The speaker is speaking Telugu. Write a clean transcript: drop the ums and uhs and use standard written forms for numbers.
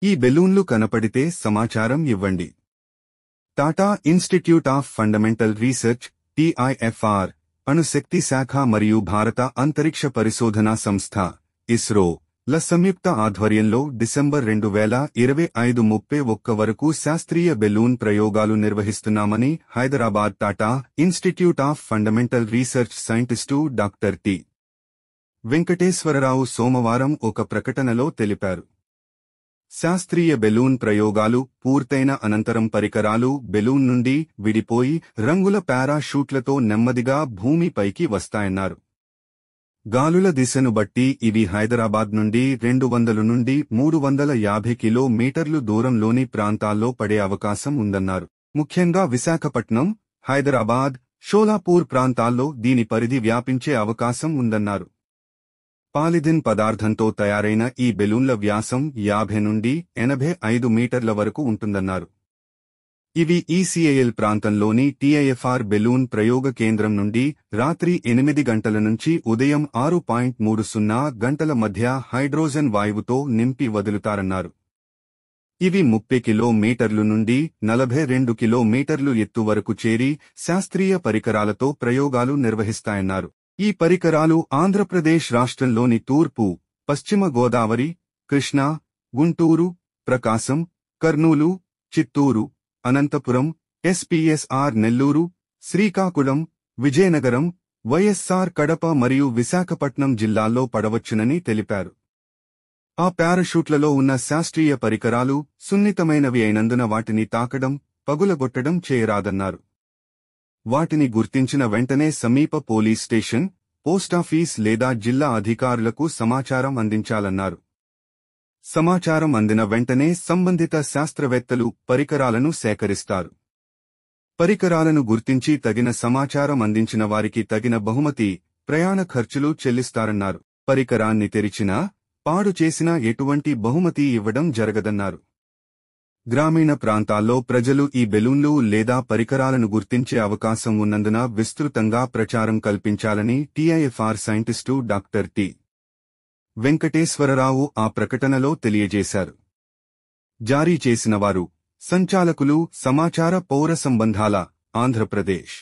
ఈ బెలూన్లు కనపడితే సమాచారం ఇవ్వండి. Tata institute of fundamental research TIFR, అణుశక్తి శాఖ మరియు భారత అంతరిక్ష పరిశోధనా సంస్థ ఇస్రో ల సంయుక్త ఆధ్వర్యంలో డిసెంబర్ 2025 31 వరకు శాస్త్రీయ బెలూన్ ప్రయోగాలు నిర్వహిస్తున్నామని Hyderabad Tata institute of fundamental research scientist doctor T. Venkateswararao సోమవారం ఒక ప్రకటనలో తెలిపారు. శాస్త్రీయ బెలూన్ ప్రయోగాలు పూర్తయిన అనంతరం పరికరాలు బెలూన్ నుండి విడిపోయి రంగుల పారాషూట్లతో నెమ్మదిగా భూమిపైకి వస్తాయన్నారు. గాలుల దిశను బట్టి ఇవి హైదరాబాద్ నుండి 200 నుండి 350 కిలోమీటర్లు దూరంలోని ప్రాంతాల్లో పడే అవకాశం ఉందన్నారు. ముఖ్యంగా విశాఖపట్నం, హైదరాబాద్, షోలాపూర్ ప్రాంతాల్లో దీని పరిధి వ్యాపించే అవకాశం ఉందన్నారు. పాలిథిన్ పదార్థంతో తయారైన ఈ బెలూన్ల వ్యాసం 50 నుండి 85 మీటర్ల వరకు ఉంటుందన్నారు. ఇవి ECAL ప్రాంతంలోని TIFR బెలూన్ ప్రయోగ కేంద్రం నుండి రాత్రి 8 గంటల నుంచి ఉదయం 6:30 గంటల మధ్య హైడ్రోజన్ వాయువుతో నింపి వదులుతారన్నారు. ఇవి 30 కిలోమీటర్లు నుండి 42 కిలోమీటర్లు ఎత్తు వరకు చేరి శాస్త్రీయ పరికరాలతో ప్రయోగాలు నిర్వహిస్తాయన్నారు. ఈ పరికరాలు ఆంధ్రప్రదేశ్ రాష్ట్రంలోని తూర్పు, పశ్చిమ గోదావరి, కృష్ణా, గుంటూరు, ప్రకాశం, కర్నూలు, చిత్తూరు, అనంతపురం, SPSR నెల్లూరు, శ్రీకాకుళం, విజయనగరం, వైఎస్ఆర్ కడప మరియు విశాఖపట్నం జిల్లాల్లో పడవచ్చునని తెలిపారు. ఆ పారాషూట్లలో ఉన్న శాస్త్రీయ పరికరాలు సున్నితమైనవి అయినందున వాటిని తాకడం, పగులగొట్టడం చేయరాదన్నారు. వాటిని గుర్తించిన వెంటనే సమీప పోలీస్ స్టేషన్, పోస్టాఫీస్ లేదా జిల్లా అధికారులకు సమాచారం అందించాలన్నారు. సమాచారం అందిన వెంటనే సంబంధిత శాస్త్రవేత్తలు పరికరాలను సేకరిస్తారు. పరికరాలను గుర్తించి తగిన సమాచారం అందించిన వారికి తగిన బహుమతి, ప్రయాణ ఖర్చులు చెల్లిస్తారన్నారు. పరికరాన్ని తెరిచినా, పాడు చేసినా ఎటువంటి బహుమతి ఇవ్వడం జరగదన్నారు. గ్రామీణ ప్రాంతాల్లో ప్రజలు ఈ బెలూన్లు లేదా పరికరాలను గుర్తించే అవకాశం ఉన్నందున విస్తృతంగా ప్రచారం కల్పించాలని TIFR scientist doctor T. Venkateswararao ఆ ప్రకటనలో తెలియజేశారు. జారీ చేసినవారు సంచాలకులు, సమాచార పౌర సంబంధాల, ఆంధ్రప్రదేశ్.